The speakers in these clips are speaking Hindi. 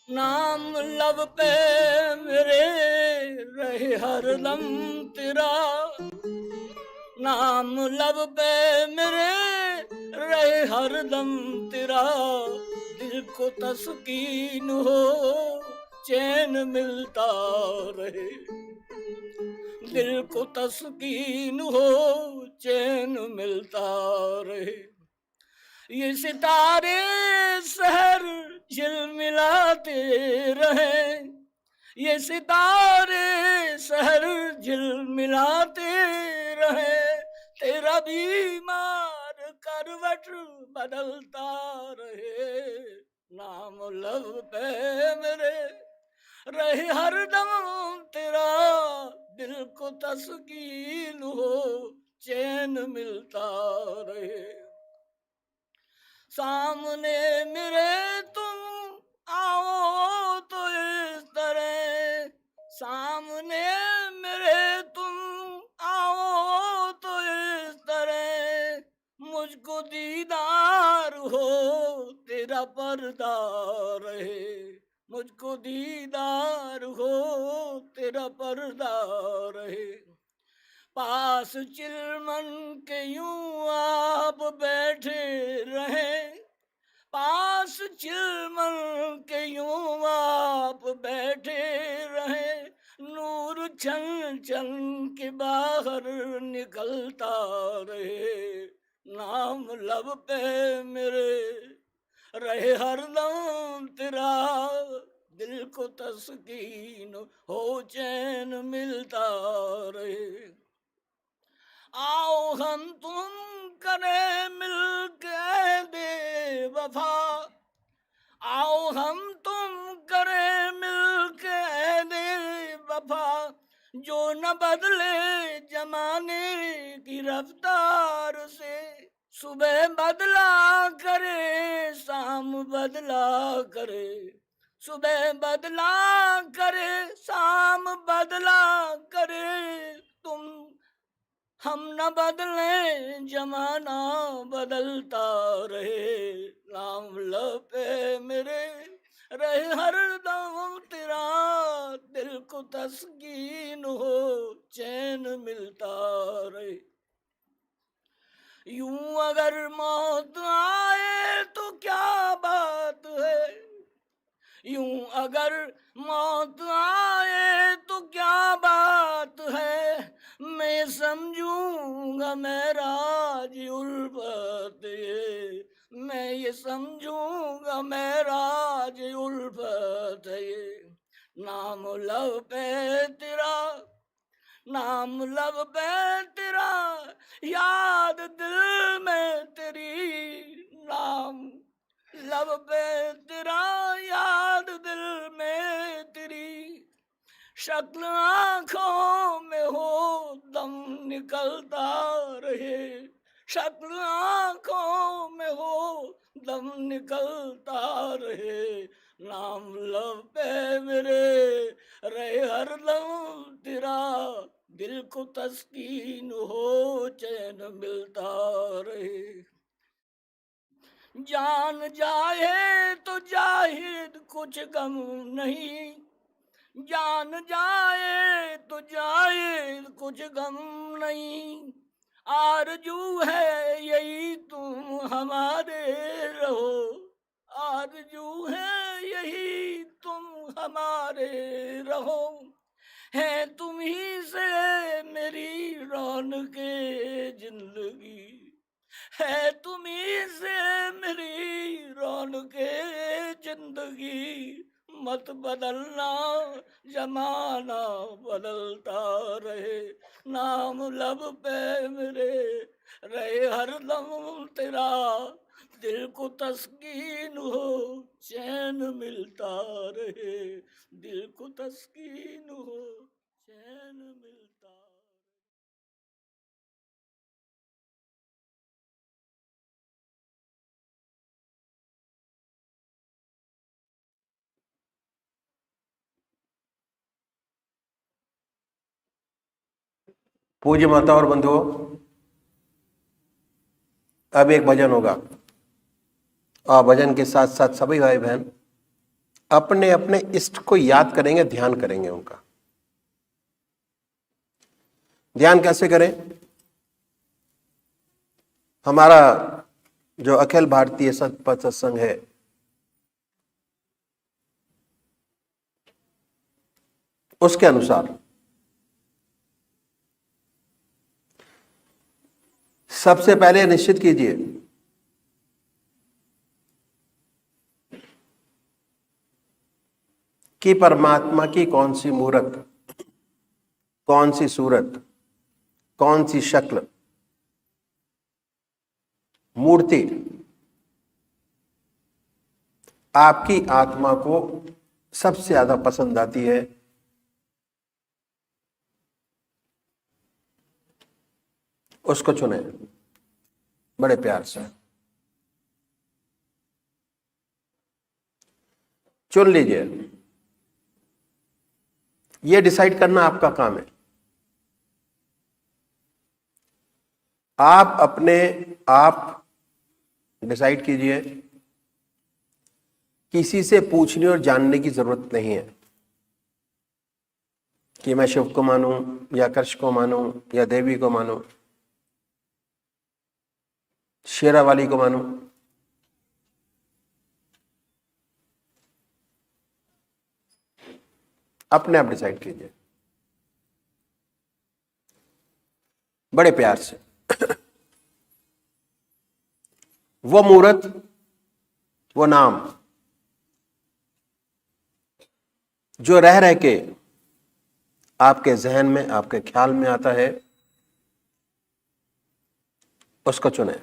नाम लब पे मेरे रहे हरदम तेरा, नाम लब पे मेरे रहे हरदम तेरा, दिल को तस्कीन हो चैन मिलता रहे, दिल को तस्कीन हो चैन मिलता रहे। ये सितारे शहर झिलमिलाते रहे, ये सितारे शहर झिलमिलाते रहे, तेरा बीमार करवट बदलता रहे, नाम लब पे मेरे रहे हरदम तेरा, दिल को तस्कीन हो चैन मिलता रहे। सामने मेरे तुम आओ तो इस तरह, सामने मेरे तुम आओ तो इस तरह, मुझको दीदार हो तेरा पर्दा रहे, मुझको दीदार हो तेरा पर्दा रहे। पास चिलमन के यूं आप बैठे रहे, पास चिलमन के यूं आप बैठे रहे, नूर छन छन के बाहर निकलता रहे, नाम लब पे मेरे रहे हरदम तेरा, दिल को तस्कीन हो चैन मिलता रहे। आओ हम तुम करें मिलके दे वफा, आओ हम तुम करें मिलके दे वफा, जो न बदले जमाने की रफ्तार से, सुबह बदला करे शाम बदला करे, सुबह बदला करे शाम बदला करे, तुम हम न बदले जमाना बदलता रहे, नाम लब पे मेरे रहे हरदम तेरा, दिल को तस्कीन हो चैन मिलता रहे। यूं अगर मौत आए तो क्या बात है, यूं अगर मौत आए तो क्या बात है, मैं समझूंगा मेरा जी उल्फत ये, मैं ये समझूंगा मेरा जी उल्फत ये, नाम लब पे तेरा, नाम लब पे तेरा, याद दिल में तेरी, नाम लब पे तेरा, याद दिल में तेरी, शक्ल आंखों में हो दम निकलता रहे, शक्ल आंखों में हो दम निकलता रहे, नाम लब पे मेरे रहे हरदम तेरा, दिल को तस्कीन हो चैन मिलता रहे। जान जाए तो जाहिद कुछ गम नहीं, जान जाए तो जाहिद कुछ गम नहीं, आरजू है यही तुम हमारे रहो, आरजू है यही तुम हमारे रहो, है तुम ही से मेरी रौनके जिंदगी, है तुम ही से मेरी रौनके जिंदगी, मत बदलना जमाना बदलता रहे, नाम लब पे मेरे रहे हरदम तेरा, दिल को तस्कीन हो चैन मिलता रहे, दिल को तस्कीन हो चैन मिलता। पूज्य माता और बंधुओं, अब एक भजन होगा और भजन के साथ साथ सभी भाई बहन अपने अपने इष्ट को याद करेंगे, ध्यान करेंगे उनका। ध्यान कैसे करें? हमारा जो अखिल भारतीय सतपथ सत्संग है, उसके अनुसार सबसे पहले निश्चित कीजिए कि परमात्मा की कौन सी मूर्त, कौन सी सूरत, कौन सी शक्ल, मूर्ति आपकी आत्मा को सबसे ज्यादा पसंद आती है। उसको चुने बड़े प्यार से, चुन लीजिए। यह डिसाइड करना आपका काम है। आप अपने आप डिसाइड कीजिए, किसी से पूछने और जानने की जरूरत नहीं है कि मैं शिव को मानूं या कृष्ण को मानूं या देवी को मानूं, शेरावाली को मानूं। अपने आप डिसाइड कीजिए बड़े प्यार से। वो मूर्त, वो नाम जो रह रह के आपके जहन में, आपके ख्याल में आता है, उसको चुने।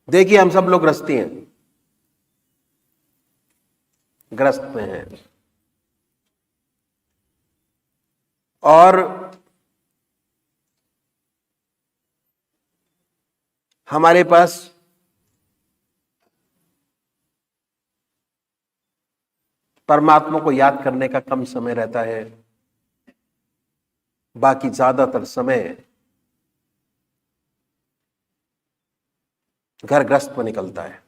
देखिए, हम सब लोग ग्रस्ती हैं, ग्रस्त में हैं, और हमारे पास परमात्मा को याद करने का कम समय रहता है। बाकी ज्यादातर समय घर ग्रस्त में निकलता है।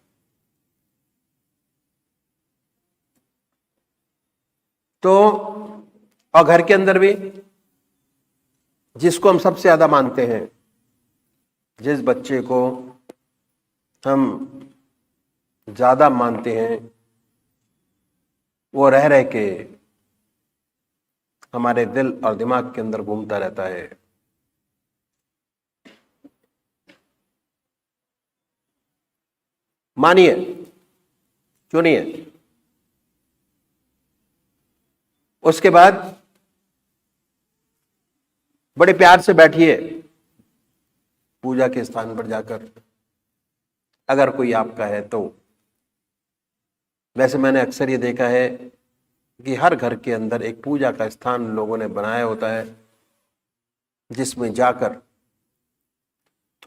तो और घर के अंदर भी जिसको हम सबसे ज्यादा मानते हैं, जिस बच्चे को हम ज्यादा मानते हैं, वो रह रह के हमारे दिल और दिमाग के अंदर घूमता रहता है। मानिए, चुनिए। उसके बाद बड़े प्यार से बैठिए पूजा के स्थान पर जाकर, अगर कोई आपका है तो। वैसे मैंने अक्सर ये देखा है कि हर घर के अंदर एक पूजा का स्थान लोगों ने बनाया होता है, जिसमें जाकर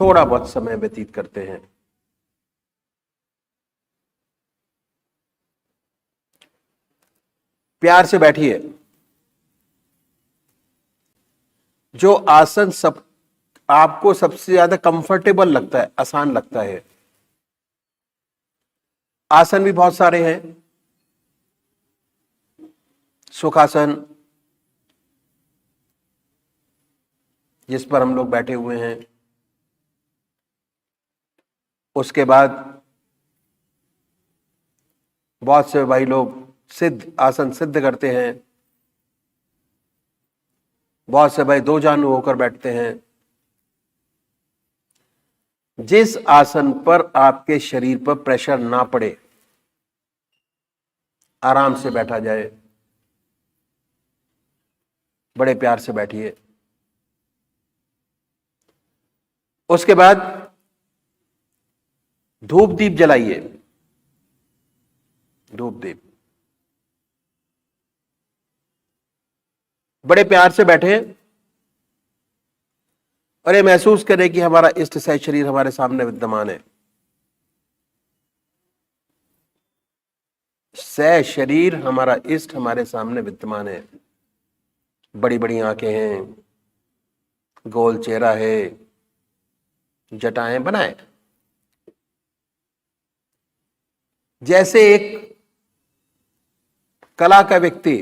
थोड़ा बहुत समय व्यतीत करते हैं। प्यार से बैठिए। जो आसन सब आपको सबसे ज्यादा कंफर्टेबल लगता है, आसान लगता है। आसन भी बहुत सारे हैं। सुखासन, जिस पर हम लोग बैठे हुए हैं। उसके बाद बहुत से भाई लोग सिद्ध आसन सिद्ध करते हैं। बहुत से भाई दो जानू होकर बैठते हैं। जिस आसन पर आपके शरीर पर प्रेशर ना पड़े, आराम से बैठा जाए, बड़े प्यार से बैठिए। उसके बाद धूप दीप जलाइए। धूप दीप बड़े प्यार से बैठे और ये महसूस करें कि हमारा इष्ट सह शरीर हमारे सामने विद्यमान है। सह शरीर हमारा इष्ट हमारे सामने विद्यमान है। बड़ी बड़ी आंखें हैं, गोल चेहरा है, जटाएं बनाए। जैसे एक कला का व्यक्ति,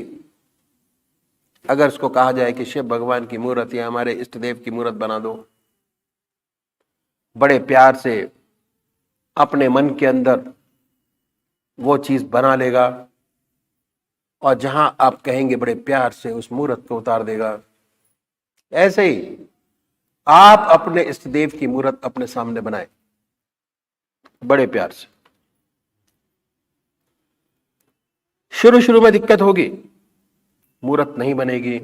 अगर उसको कहा जाए कि शिव भगवान की मूर्त या हमारे इष्ट देव की मूर्त बना दो, बड़े प्यार से अपने मन के अंदर वो चीज बना लेगा और जहां आप कहेंगे बड़े प्यार से उस मूर्त को उतार देगा। ऐसे ही आप अपने इष्ट देव की मूर्त अपने सामने बनाए बड़े प्यार से। शुरू शुरू में दिक्कत होगी, मूर्त नहीं बनेगी,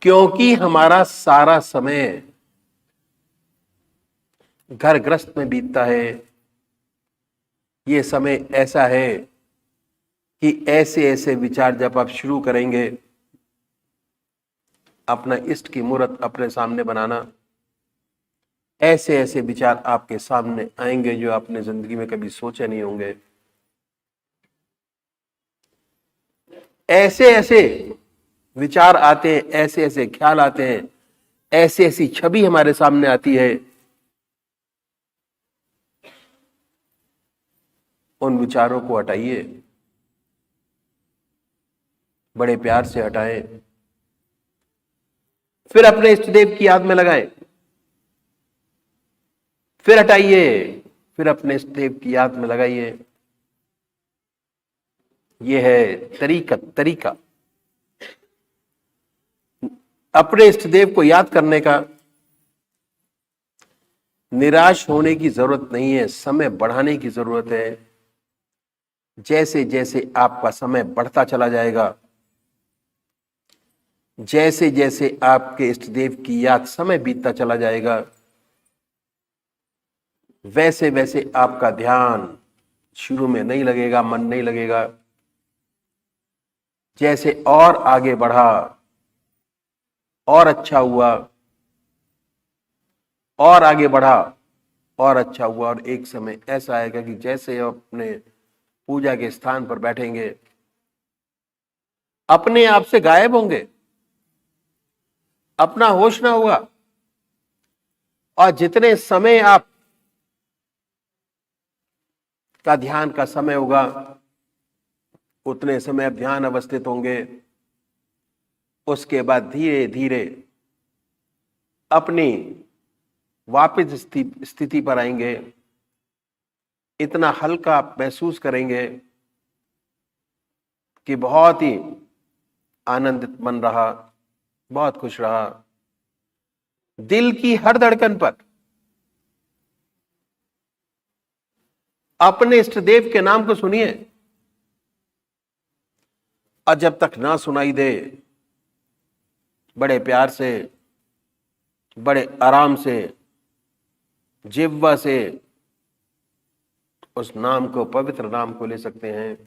क्योंकि हमारा सारा समय घर गृहस्थ में बीतता है। ये समय ऐसा है कि ऐसे ऐसे विचार जब आप शुरू करेंगे अपना इष्ट की मूर्त अपने सामने बनाना, ऐसे ऐसे विचार आपके सामने आएंगे जो आपने जिंदगी में कभी सोचे नहीं होंगे। ऐसे ऐसे विचार आते हैं, ऐसे ऐसे ख्याल आते हैं, ऐसी ऐसी छवि हमारे सामने आती है। उन विचारों को हटाइए, बड़े प्यार से हटाएं, फिर अपने इष्ट देव की याद में लगाएं, फिर हटाइए, फिर अपने इष्ट देव की याद में लगाइए। यह है तरीका अपने इष्ट देव को याद करने का। निराश होने की जरूरत नहीं है, समय बढ़ाने की जरूरत है। जैसे जैसे आपका समय बढ़ता चला जाएगा, जैसे जैसे आपके इष्ट देव की याद समय बीतता चला जाएगा, वैसे वैसे आपका ध्यान शुरू में नहीं लगेगा, मन नहीं लगेगा। जैसे और आगे बढ़ा, और अच्छा हुआ, और आगे बढ़ा, और अच्छा हुआ, और एक समय ऐसा आएगा कि जैसे आप अपने पूजा के स्थान पर बैठेंगे, अपने आप से गायब होंगे, अपना होश ना होगा, और जितने समय आप का ध्यान का समय होगा उतने समय आप ध्यान अवस्थित होंगे। उसके बाद धीरे धीरे अपनी वापस स्थिति पर आएंगे। इतना हल्का आप महसूस करेंगे कि बहुत ही आनंदित मन रहा, बहुत खुश रहा। दिल की हर धड़कन पर अपने इष्ट देव के नाम को सुनिए, और जब तक ना सुनाई दे, बड़े प्यार से, बड़े आराम से, जिह्वा से उस नाम को, पवित्र नाम को ले सकते हैं।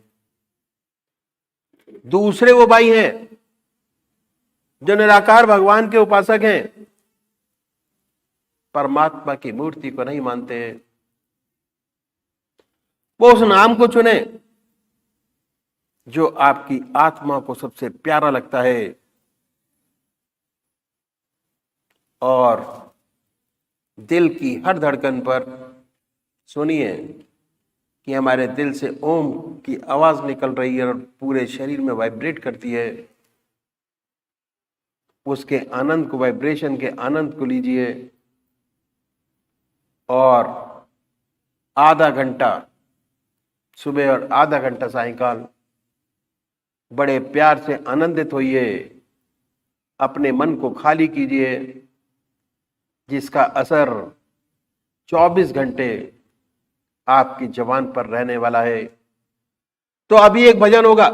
दूसरे वो भाई हैं जो निराकार भगवान के उपासक हैं, परमात्मा की मूर्ति को नहीं मानते हैं। वो उस नाम को चुने जो आपकी आत्मा को सबसे प्यारा लगता है, और दिल की हर धड़कन पर सुनिए कि हमारे दिल से ओम की आवाज निकल रही है और पूरे शरीर में वाइब्रेट करती है। उसके आनंद को, वाइब्रेशन के आनंद को लीजिए, और आधा घंटा सुबह और आधा घंटा सायंकाल बड़े प्यार से आनंदित होइए। अपने मन को खाली कीजिए, जिसका असर 24 घंटे आपकी जबान पर रहने वाला है। तो अभी एक भजन होगा,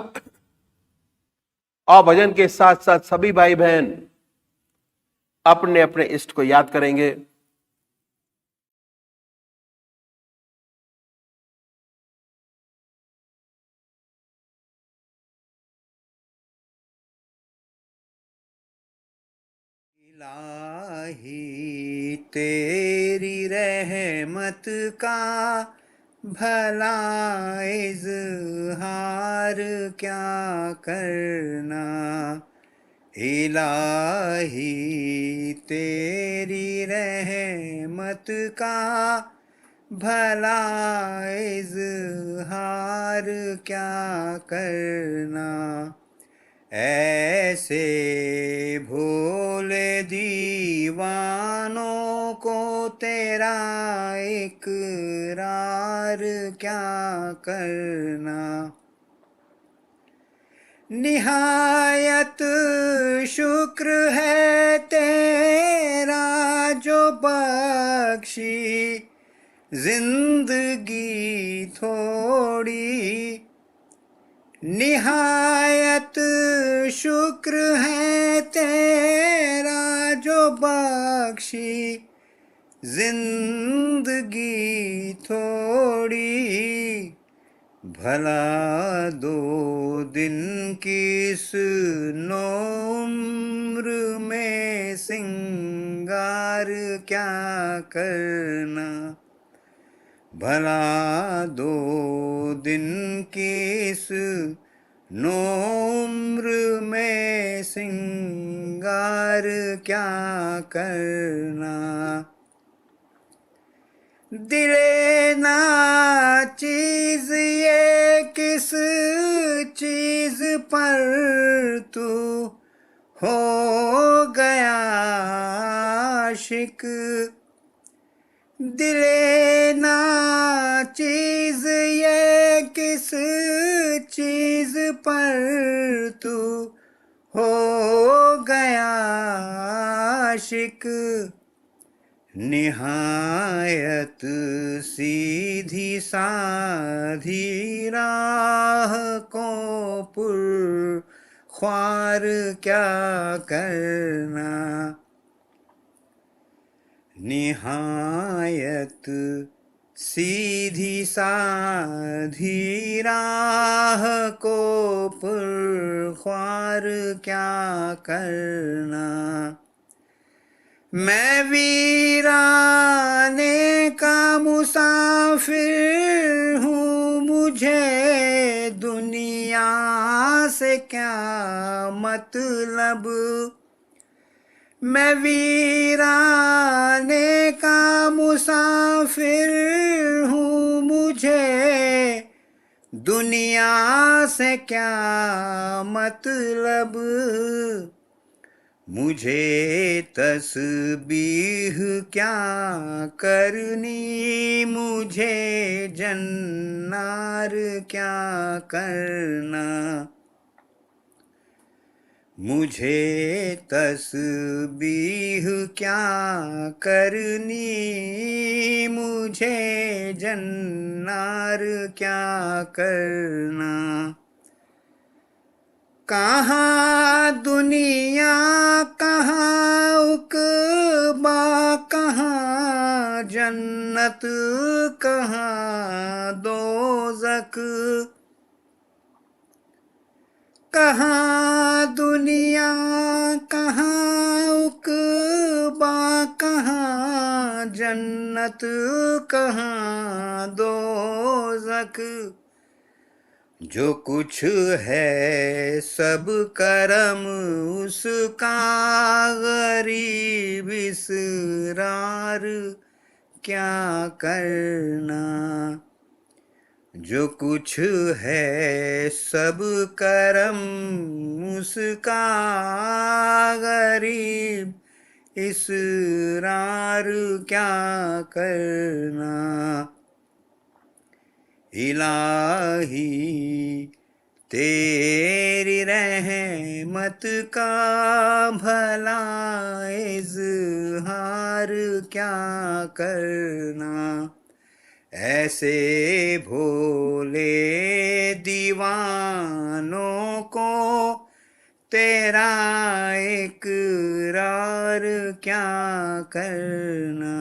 और भजन के साथ साथ सभी भाई बहन अपने अपने इष्ट को याद करेंगे। इलाही तेरी रहमत का भला इजहार क्या करना। इलाही तेरी रहमत का भला इजहार क्या करना। ऐसे भोले दीवानों को तेरा इकरार क्या करना। निहायत शुक्र है तेरा जो बख्शी जिंदगी थोड़ी। निहायत शुक्र है तेरा जो बख्शी जिंदगी थोड़ी। भला 2 दिन की इस नौम्र में सिंगार क्या करना। भला 2 दिन की इस नौम्र में सिंगार क्या करना। दिले ना चीज ये किस चीज पर तू हो गया आशिक। दिले ना चीज ये किस चीज पर तू हो गया आशिक। निहायत सीधी साधी राह को पुर ख्वार क्या करना। निहायत सीधी साधी राह को पुर ख्वार क्या करना। मैं वीराने का मुसाफिर हूँ मुझे दुनिया से क्या मतलब। मैं वीराने का मुसाफिर हूँ मुझे दुनिया से क्या मतलब। मुझे तस्बीह क्या करनी मुझे जन्नार क्या करना। मुझे तस्बीह क्या करनी मुझे जन्नार क्या करना। कहाँ दुनिया कहाँ उक़बा कहाँ जन्नत कहाँ दोज़ख। कहाँ दुनिया कहाँ उक़बा कहाँ जन्नत कहाँ दोज़ख। जो कुछ है सब करम उसका गरीब इसरार क्या करना। जो कुछ है सब करम उसका गरीब इसरार क्या करना। इलाही तेरी रहमत का भला इजहार क्या करना। ऐसे भोले दीवानों को तेरा इकरार क्या करना।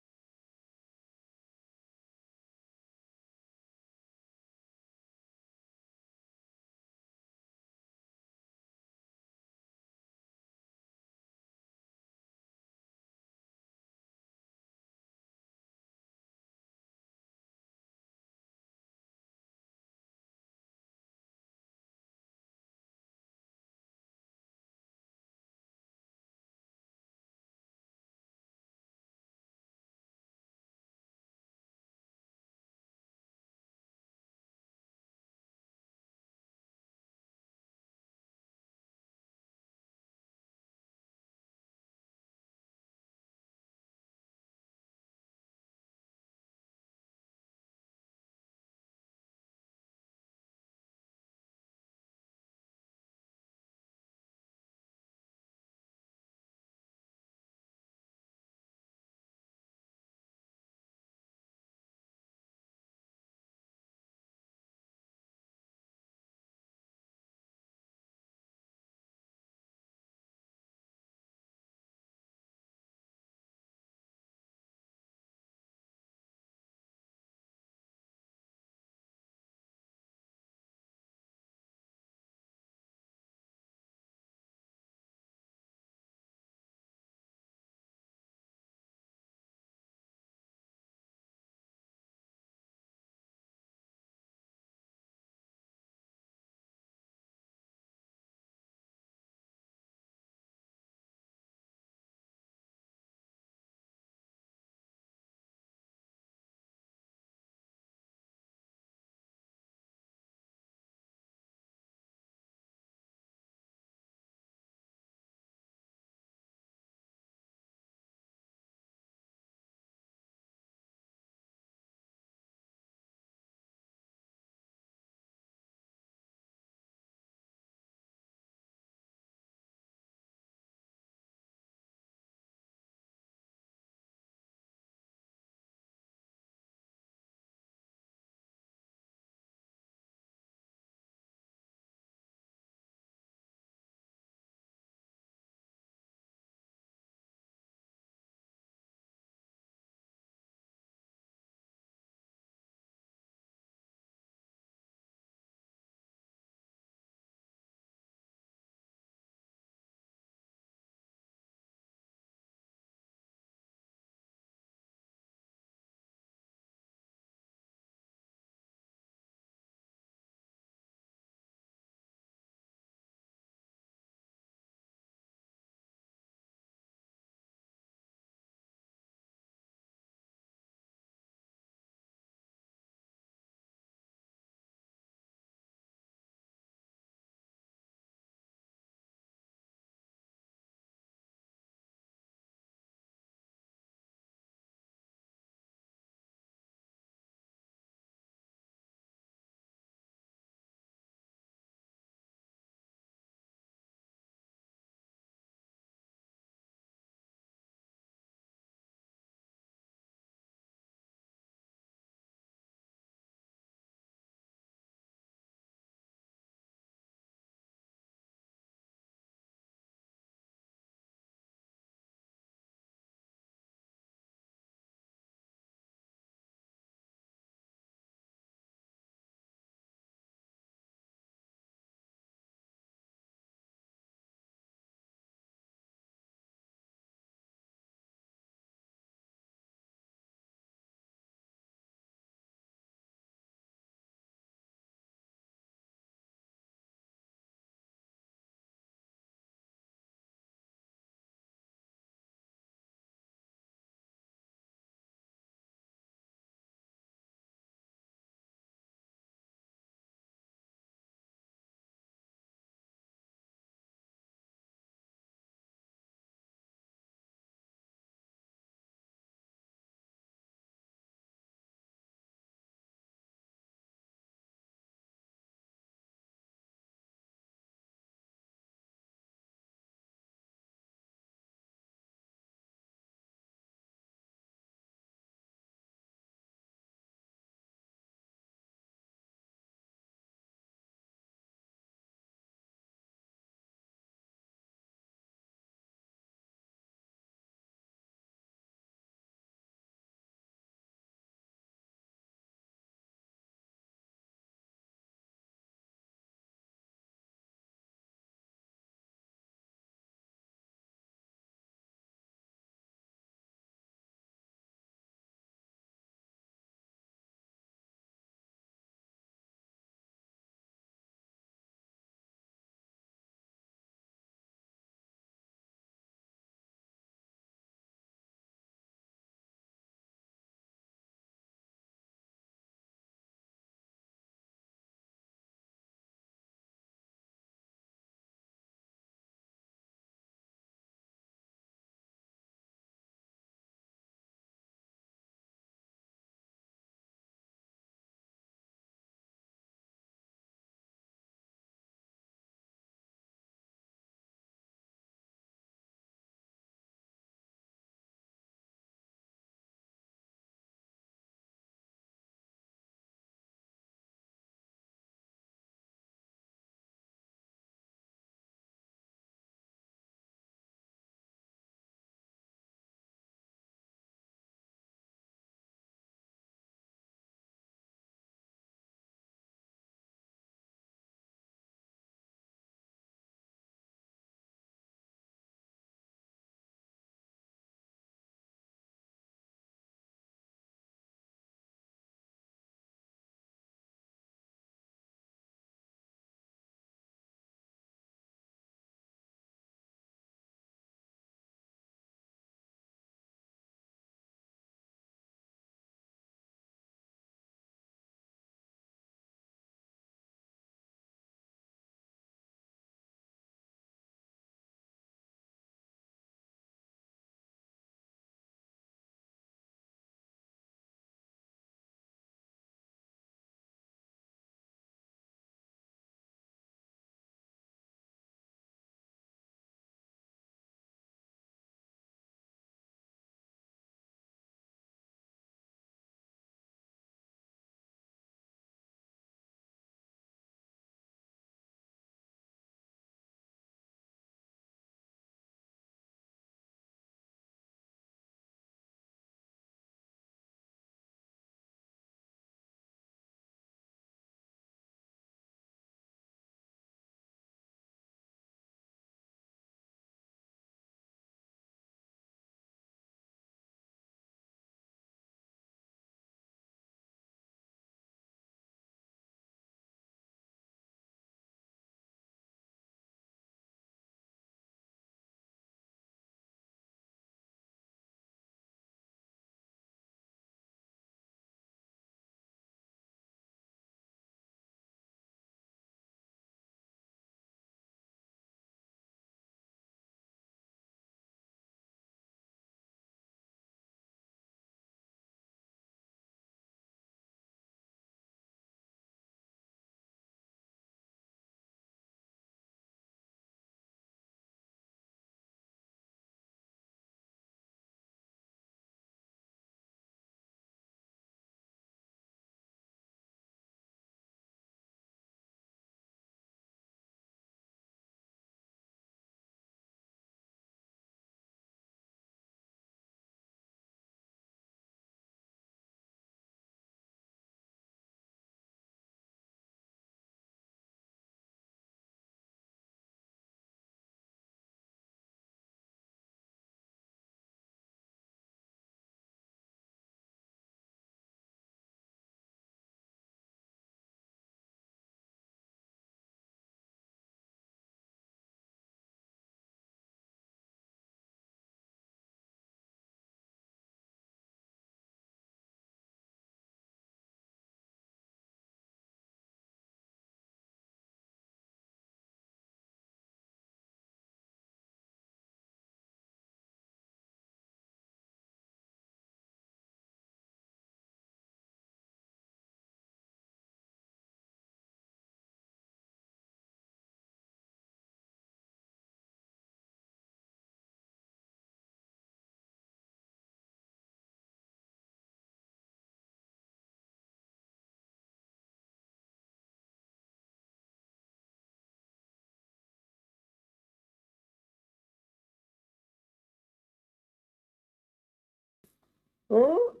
वो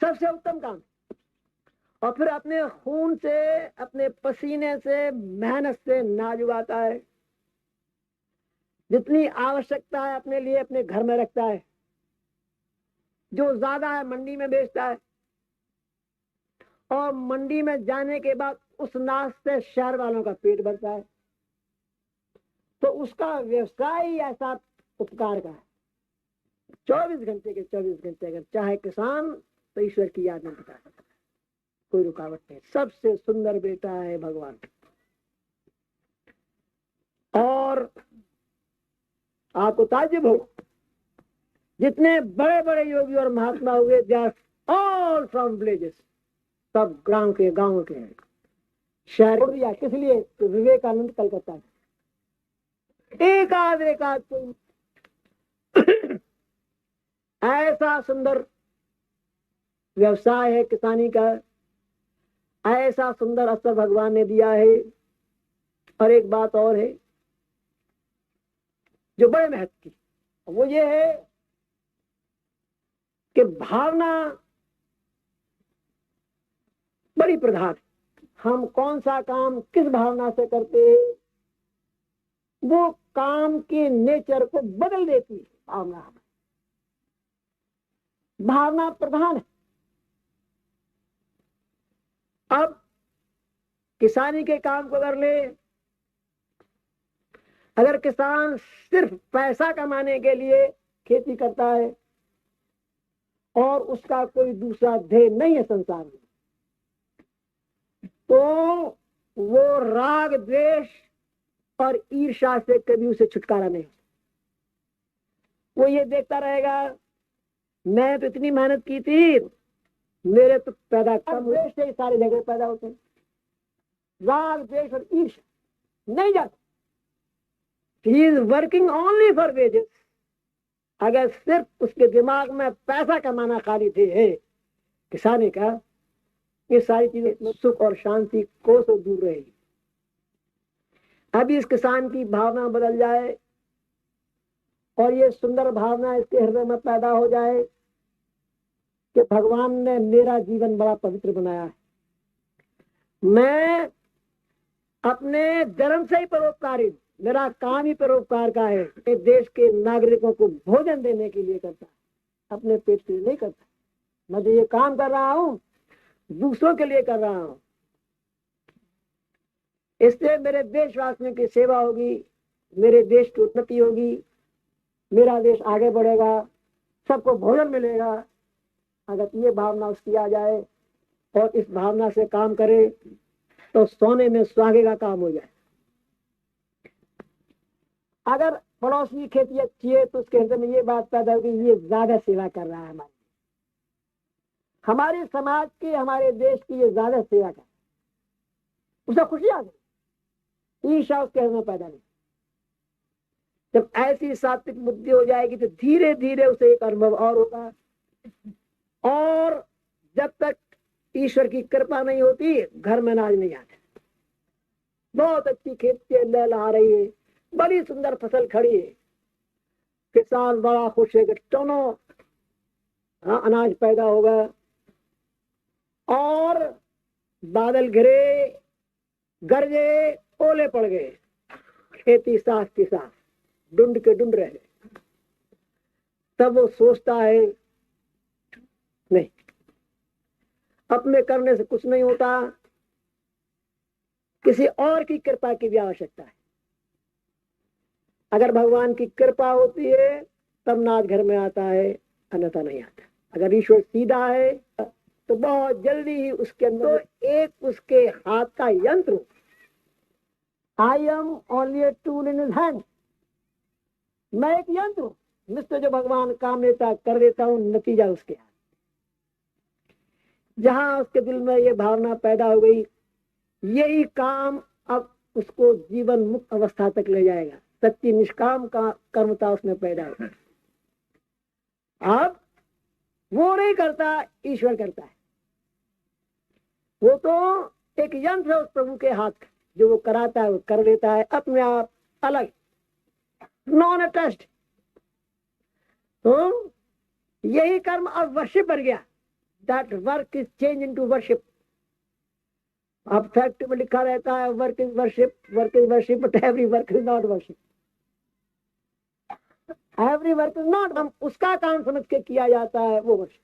सबसे उत्तम काम। और फिर अपने खून से, अपने पसीने से, मेहनत से नाज उगाता है, जितनी आवश्यकता है अपने लिए अपने घर में रखता है, जो ज्यादा है मंडी में बेचता है, और मंडी में जाने के बाद उस नाश से शहर वालों का पेट भरता है। तो उसका व्यवसाय ही ऐसा उपकार का है। 24 घंटे के 24 घंटे अगर चाहे किसान तो ईश्वर की याद में बिता सकता है, कोई रुकावट नहीं। सबसे सुंदर बेटा है भगवान। और आपको ताज्जुब हो, जितने बड़े बड़े योगी और महात्मा हुए, they are all from villages, सब गांव के हैं। शहर छोड़ दिया किस लिए? तो विवेकानंद कलकत्ता में। एक आध कोई ऐसा सुंदर व्यवसाय है किसानी का, ऐसा सुंदर अवसर भगवान ने दिया है। और एक बात और है जो बड़े महत्व की, वो ये है कि भावना बड़ी प्रधान है। हम कौन सा काम किस भावना से करते हैं, वो काम के नेचर को बदल देती है। भावना प्रधान है। अब किसानी के काम को अगर ले, अगर किसान सिर्फ पैसा कमाने के लिए खेती करता है और उसका कोई दूसरा ध्येय नहीं है संसार में, तो वो राग द्वेष और ईर्ष्या से कभी उसे छुटकारा नहीं। वो ये देखता रहेगा, मैं तो इतनी मेहनत की थी, मेरे तो पैदा कम हुए से सारे झगड़े पैदा होते हैं। राग द्वेष और ईर्ष्या नहीं जाता। He is working only for wages. अगर सिर्फ उसके दिमाग में पैसा कमाना खाली थे किसानी का, ये सारी चीजें सुख और शांति को से दूर रहेगी। अभी इस किसान की भावना बदल जाए और ये सुंदर भावना इसके हृदय में पैदा हो जाए कि भगवान ने मेरा जीवन बड़ा पवित्र बनाया है, मैं अपने जन्म से ही परोपकारी, मेरा काम ही परोपकार का है। मैं देश के नागरिकों को भोजन देने के लिए करता, अपने पेट के लिए नहीं करता। मैं जो ये काम कर रहा हूँ दूसरों के लिए कर रहा हूँ। इससे मेरे देशवासियों की सेवा होगी, मेरे देश की उन्नति होगी, मेरा देश आगे बढ़ेगा, सबको भोजन मिलेगा। अगर ये भावना उसकी आ जाए और इस भावना से काम करे तो सोने में सुहागे का काम हो जाए। अगर पड़ोस की खेती अच्छी है तो उसके हृदय में ये बात पैदा होगी, ये ज्यादा सेवा कर रहा है, हमारे समाज की, हमारे देश की ये ज्यादा सेवा कर, उसे खुशी आ गई, ईर्ष्या उसके हृदय में पैदा नहीं। जब ऐसी सात्विक बुद्धि हो जाएगी तो धीरे धीरे उसे एक अनुभव और होगा। और जब तक ईश्वर की कृपा नहीं होती घर में अनाज नहीं आता। बहुत अच्छी खेती लहलहा रही है, बड़ी सुंदर फसल खड़ी है, किसान बड़ा खुश है कि टनों अनाज पैदा होगा। और बादल घिरे, गरजे, ओले पड़ गए, खेती साफ की साफ, ढूंढ के ढूंढ रहे। तब वो सोचता है नहीं, अपने करने से कुछ नहीं होता, किसी और की कृपा की भी आवश्यकता है। अगर भगवान की कृपा होती है तब नाच घर में आता है, अन्यथा नहीं आता। अगर ईश्वर सीधा है तो बहुत जल्दी ही उसके अंदर तो एक उसके हाथ का यंत्र, I am only a tool in his hand, मैं एक यंत्र हूं, मुझसे जो भगवान काम लेता कर देता हूं, नतीजा उसके हाथ। जहां उसके दिल में ये भावना पैदा हो गई, यही काम अब उसको जीवन मुक्त अवस्था तक ले जाएगा। सच्ची निष्काम का कर्मता उसमें पैदा हो। अब वो नहीं करता, ईश्वर करता है। वो तो एक यंत्र है उस प्रभु के हाथ का, जो वो कराता है वो कर देता है अपने आप, अलग, नॉन अटैच्ड। तो यही कर्म अब वर्शिप बन गया। That work is change into worship. अब फैक्ट्री में लिखा रहता है work is worship, work is worship, but every work is not worship. Every work is not, हम उसका काम समझ के किया जाता है वो वर्शिप।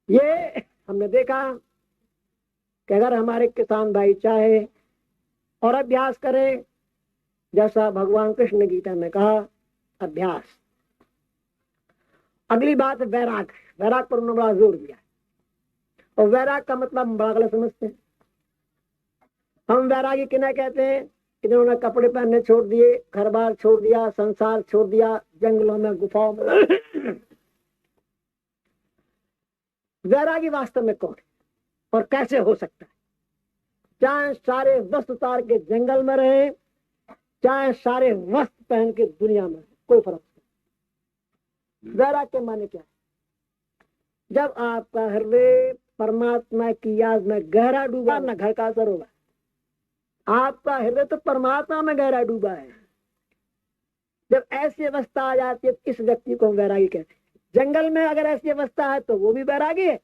ये हमने देखा कि अगर हमारे किसान भाई चाहे और अभ्यास करें, जैसा भगवान कृष्ण ने गीता में कहा, अभ्यास। अगली बात है वैराग। वैराग पर उन्होंने बड़ा जोर दिया है, और वैराग का मतलब हम बड़ा गलत समझते हैं। हम वैरागी किन्हें कहते हैं? कि जिन्होंने कपड़े पहनने छोड़ दिए, घर बार छोड़ दिया, संसार छोड़ दिया, जंगलों में गुफाओं में। वैरागी वास्तव में कौन है और कैसे हो सकता है? चाहे सारे वस्त्र उतार के जंगल में रहे, चाहे सारे वस्त्र पहन के दुनिया में रहे, कोई फर्क नहीं। वैराग के माने क्या है? जब आपका हृदय परमात्मा की याद में गहरा डूबा, ना घर का असर होगा। आपका हृदय तो परमात्मा में गहरा डूबा है। जब ऐसी अवस्था आ जाती है, इस व्यक्ति को हम वैरागी कहते हैं। जंगल में अगर ऐसी अवस्था है तो वो भी वैरागी है,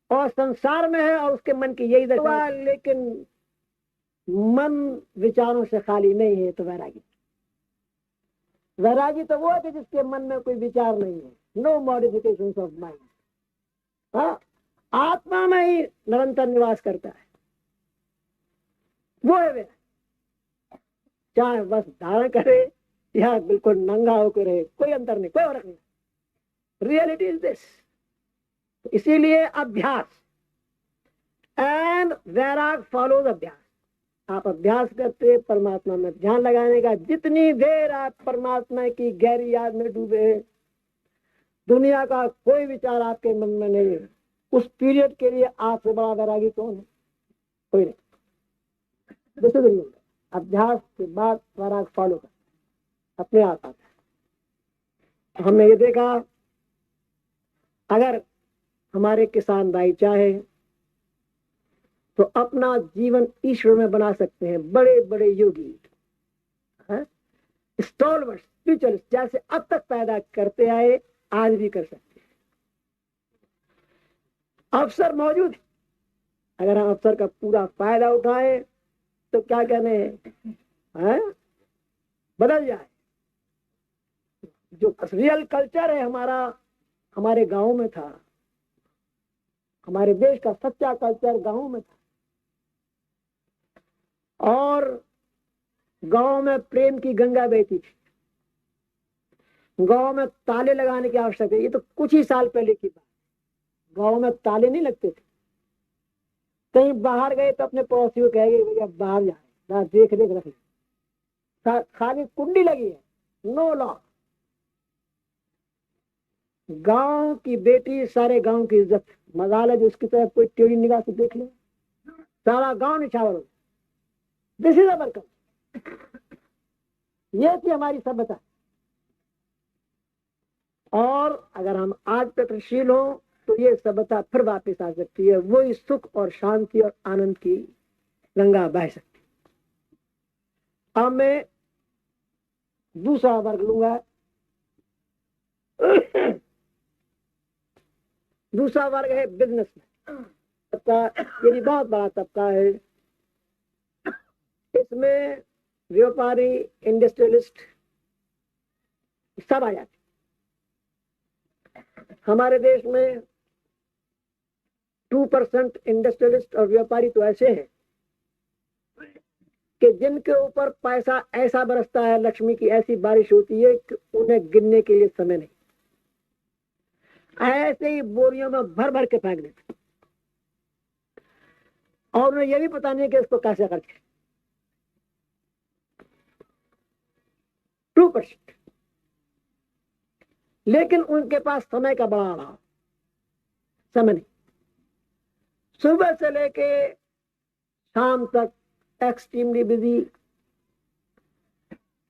और संसार में है और उसके मन की यही दशा, लेकिन मन विचारों से खाली नहीं है तो वैरागी। वैरागी तो वो है जिसके मन में कोई विचार नहीं है, नो मॉडिफिकेशंस ऑफ माइंड। हाँ, आत्मा में ही निरंतर निवास करता है, वो है वैरागी। चाहे बस धारण करे या बिल्कुल नंगा होकर रहे, कोई अंतर नहीं, कोई फर्क नहीं। Reality is this. इसीलिए अभ्यास, एंड वैराग फॉलोज अभ्यास। आप अभ्यास करते परमात्मा में ध्यान लगाने का। जितनी देर आप परमात्मा की गहरी याद में डूबे, दुनिया का कोई विचार आपके मन में नहीं है, उस पीरियड के लिए आपसे बड़ा वैरागी कौन है? कोई नहीं। अभ्यास के बाद वैराग फॉलो कर अपने आप आता है। हमने ये देखा, अगर हमारे किसान भाई चाहे तो अपना जीवन ईश्वर में बना सकते हैं। बड़े बड़े योगी, स्टॉलवर्ड्स, स्पिरिचुअलिस्ट जैसे अब तक पैदा करते आए, आज भी कर सकते हैं। अवसर मौजूद है, अगर हम अवसर का पूरा फायदा उठाएं तो क्या कहने हैं, बदल जाए। जो रियल कल्चर है हमारा, हमारे गांव में था। हमारे देश का सच्चा कल्चर गांव में था, और गांव में प्रेम की गंगा बहती थी। गांव में ताले लगाने की आवश्यकता है, ये तो कुछ ही साल पहले की बात। गांव में ताले नहीं लगते थे। कहीं बाहर गए तो अपने पड़ोसी को कहेंगे भैया बाहर जाए, देख देख रख ले, खाली कुंडी लगी है, नो लॉक। गांव की बेटी सारे गांव की इज्जत। मजाल है जो उसकी तरफ कोई टेढ़ी निगाह से देख ले, सारा गांव निछावर हो। This is our culture. ये थी हमारी सभ्यता। और अगर हम आज प्रगतिशील हो तो ये सभ्यता फिर वापस आ सकती है, वही सुख और शांति और आनंद की गंगा बह सकती है। अब मैं दूसरा वर्ग लूंगा। दूसरा वर्ग है बिजनेसमैन। ये भी बहुत बड़ा तबका है। इसमें व्यापारी, इंडस्ट्रियलिस्ट सब आ जाते। हमारे देश में 2% इंडस्ट्रियलिस्ट और व्यापारी तो ऐसे हैं कि जिनके ऊपर पैसा ऐसा बरसता है, लक्ष्मी की ऐसी बारिश होती है कि उन्हें गिनने के लिए समय नहीं। ऐसे ही बोरियों में भर भर के फेंक देते, और उन्हें यह भी पता नहीं कि इसको कैसे खर्च करें। 2%। लेकिन उनके पास समय का बड़ा अभाव, समय नहीं। सुबह से लेके शाम तक एक्सट्रीमली बिजी।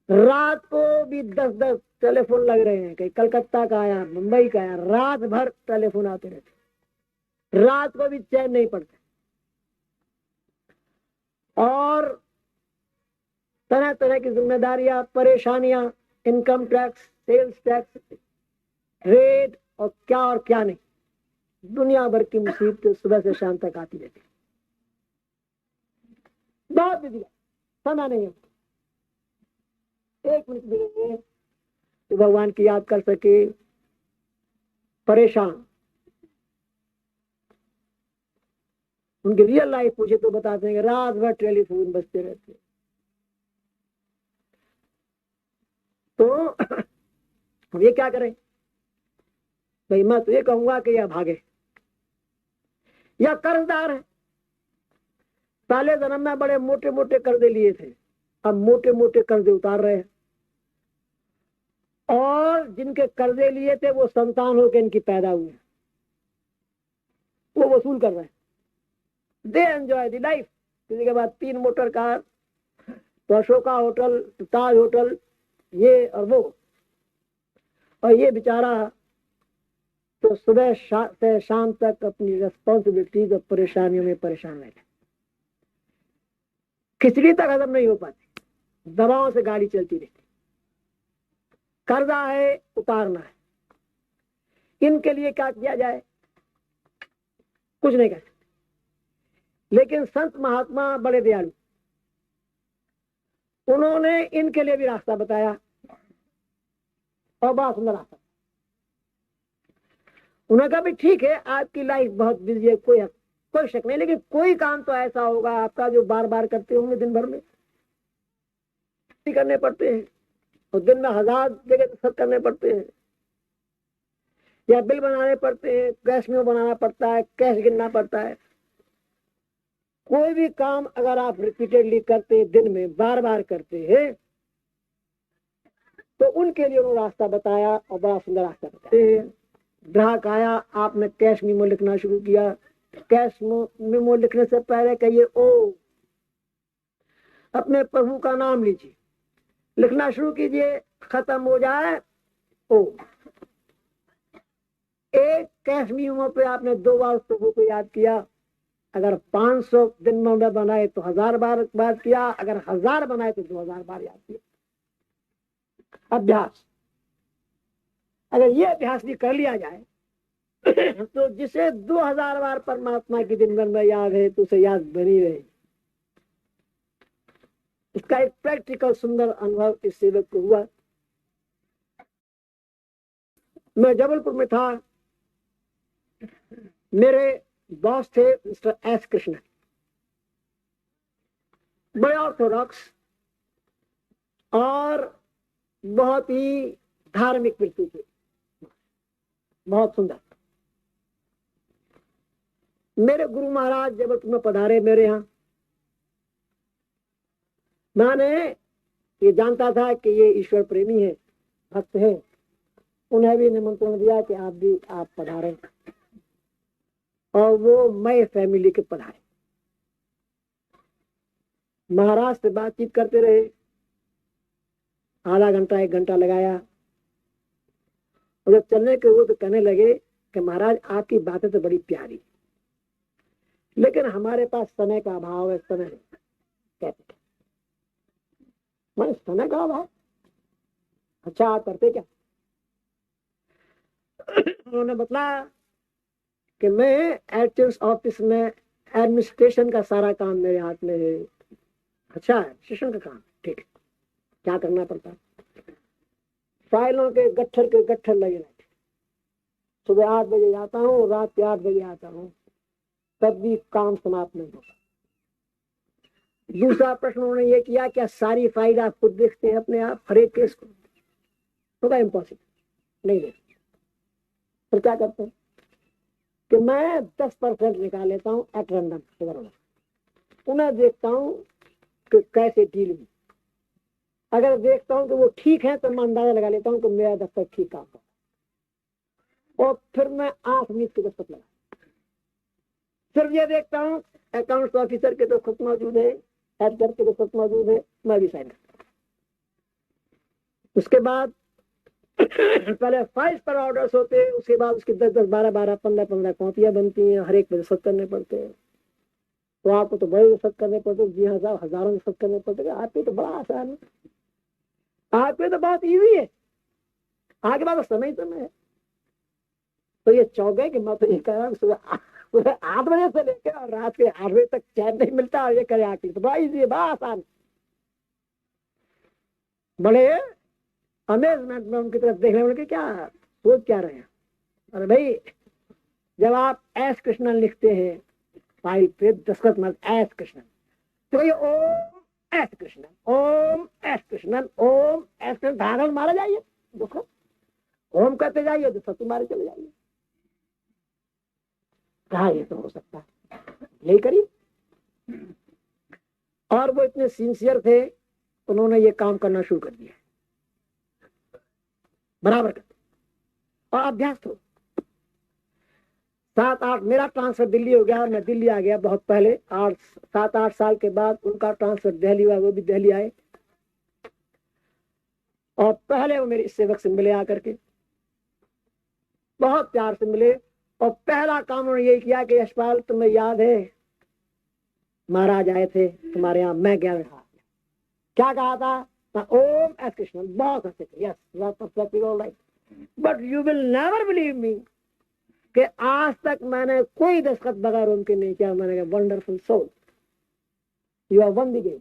रात को भी 10-10 टेलीफोन लग रहे हैं, कहीं कलकत्ता का आया, मुंबई का आया, रात भर टेलीफोन आते रहते, रात को भी चैन नहीं पड़ता। और तरह तरह की जिम्मेदारियां, परेशानियां income tax, sales tax, rate और क्या नहीं, दुनिया भर की मुसीबतें सुबह से शाम तक आती रहती। बहुत बिजी, समय नहीं है, एक मिनट भी नहीं है तो भगवान की याद कर सके। परेशान, उनकी रियल लाइफ पूछे तो बताते हैं कि रात भर टेलीफोन बजते रहते। तो अब ये क्या करें भाई? मैं तो ये कहूंगा कि या भागे या कर्जदार है। पहले जन्म में बड़े मोटे मोटे कर्जे लिए थे, अब मोटे मोटे कर्जे उतार रहे हैं, और जिनके कर्जे लिए थे वो संतान होकर इनकी पैदा हुए, वो वसूल कर रहे हैं। They enjoy the life. किसी के बाद 3 मोटर कार, तो अशोका होटल, ताज होटल, ये और वो, और ये बेचारा तो सुबह से शाम तक अपनी रेस्पॉन्सिबिलिटीज और परेशानियों में परेशान रहते। खिचड़ी तक हजम नहीं हो पाती, दवाओं से गाड़ी चलती रहती। कर्जा है, उतारना है, इनके लिए क्या किया जाए? कुछ नहीं कर सकते। लेकिन संत महात्मा बड़े दयालु, उन्होंने इनके लिए भी रास्ता बताया, और बड़ा सुंदर रास्ता। उन्होंने कहा भी ठीक है, आपकी लाइफ बहुत बिजी है, कोई शक नहीं, लेकिन कोई काम तो ऐसा होगा आपका जो बार बार करते होंगे दिन भर में, करने पड़ते हैं, और दिन में 1000 जगह सब करने पड़ते हैं, या बिल बनाने पड़ते हैं, कैश में बनाना पड़ता है, कैश गिनना पड़ता है। कोई भी काम अगर आप रिपीटेडली करते हैं, दिन में बार बार करते हैं, तो उनके लिए उन्होंने रास्ता बताया, और बड़ा सुंदर रास्ता बताया। ग्राहक आया, आपने कैश मेमो लिखना शुरू किया। कैश मेमो लिखने से पहले कहिए ओ, अपने प्रभु का नाम लीजिए, लिखना शुरू कीजिए, खत्म हो जाए ओ। एक कैश मेमो पे आपने 2 बार प्रभु को याद किया, अगर 500 दिन में बनाए तो 1000 बार बात किया, अगर 1000 बनाए तो 2000 बार याद किया। अभ्यास, अगर ये अभ्यास भी कर लिया जाए तो जिसे 2000 बार परमात्मा की दिन भर में याद है तो उसे याद बनी रहे। इसका एक प्रैक्टिकल सुंदर अनुभव इस सेवक को हुआ। मैं जबलपुर में था, मेरे बॉस थे मिस्टर एस कृष्ण, बड़े ऑर्थोडॉक्स और बहुत ही धार्मिक व्यक्ति थे, बहुत सुंदर। मेरे गुरु महाराज जबलपुर में पधारे मेरे यहाँ। मैंने ये जानता था कि ये ईश्वर प्रेमी है, भक्त है, उन्हें भी निमंत्रण दिया कि आप पधारें, और वो मैं फैमिली के पधारे। महाराज से बातचीत करते रहे, आधा घंटा 1 घंटा लगाया, और जब चलने के हुए तो कहने लगे कि महाराज आपकी बातें तो बड़ी प्यारी, लेकिन हमारे पास समय का अभाव है, समय नहीं। कहते मैं समय का अभाव? अच्छा आप करते क्या? उन्होंने बताया कि मैं एडिटर्स ऑफिस में एडमिनिस्ट्रेशन का सारा काम मेरे हाथ में है। अच्छा एडमिनिस्ट्रेशन का काम, ठीक है, क्या करना पड़ता है? फाइलों के गट्ठर लगे रहते, सुबह 8 बजे आता हूँ, रात के 8 बजे आता हूँ, तब भी काम समाप्त नहीं होता। दूसरा प्रश्न उन्होंने ये किया, क्या सारी फाइल आप खुद देखते हैं अपने आप, हर एक केस को? होगा इम्पॉसिबल, नहीं देखते। फिर क्या करते हैं कि मैं 10% निकाल लेता हूँ एट रैंडम, उन्हें देखता हूँ कि कैसे डील हुई। अगर देखता हूँ कि वो ठीक है तो मैं अंदाजा लगा लेता हूँ कि मेरा दफ्तर ठीक काम कर, और फिर मैं 8 मीट के दस्तक लगा। फिर ये देखता हूँ अकाउंट्स ऑफिसर के तो खुद मौजूद है, एडिटर के तो खुद मौजूद है, मैं भी साइन करता हूँ। उसके बाद पहले फाइल्स पर ऑर्डर्स होते हैं, उसके बाद उसकी 10-10, 12-12, 15-15 कॉपियां बनती हैं, हर एक में दस्तखत करने पड़ते हैं। तो आपको तो बड़े दस्तखत करने पड़ते, जी हाँ साहब, हजारों दस्तखत करने पड़ते। आपके तो बड़ा आसान है, आपके तो बहुत इजी है, आगे बाद समय है। तो ये चौके कि मैं तो ये कह रहा हूँ सुबह 8 बजे से लेकर और रात के 8 बजे तक चैन नहीं मिलता, और ये करे आखिर तो बड़ा इजी है, बड़ा आसान। बड़े अमेजमेंट में उनकी तरफ देखने में क्या सोच क्या रहे हैं। अरे भाई, जब आप एस कृष्णन लिखते हैं फाइल पे दस्तखत मत एस कृष्णन, तो ये ओम एस कृष्णन, ओम एस कृष्णन, ओम एस कृष्णन धागल मारा जाइए, देखो ओम कहते जाइए तो सत्य मारे चले जाइए। कहा ये तो हो सकता है, यही करिए। और वो इतने सिंसियर थे, उन्होंने ये काम करना शुरू कर दिया, बराबर करते और अभ्यास हो। 7-8 मेरा ट्रांसफर दिल्ली हो गया, मैं दिल्ली आ गया बहुत पहले, 7-8 साल के बाद उनका ट्रांसफर दिल्ली हुआ, वो भी दिल्ली आए। और पहले वो मेरे इस सेवक से मिले आकर के, बहुत प्यार से मिले, और पहला काम उन्होंने यही किया कि यशपाल तुम्हें याद है महाराज आए थे तुम्हारे यहाँ, मैं गया था, क्या कहा था? ओम एस कृष्ण, बहुत हंसे थे, yes perfectly alright, but you will never believe me कि आज तक मैंने कोई दस्तखत बगैर ओम के नहीं किया। मैंने कहा wonderful soul, you are won the game.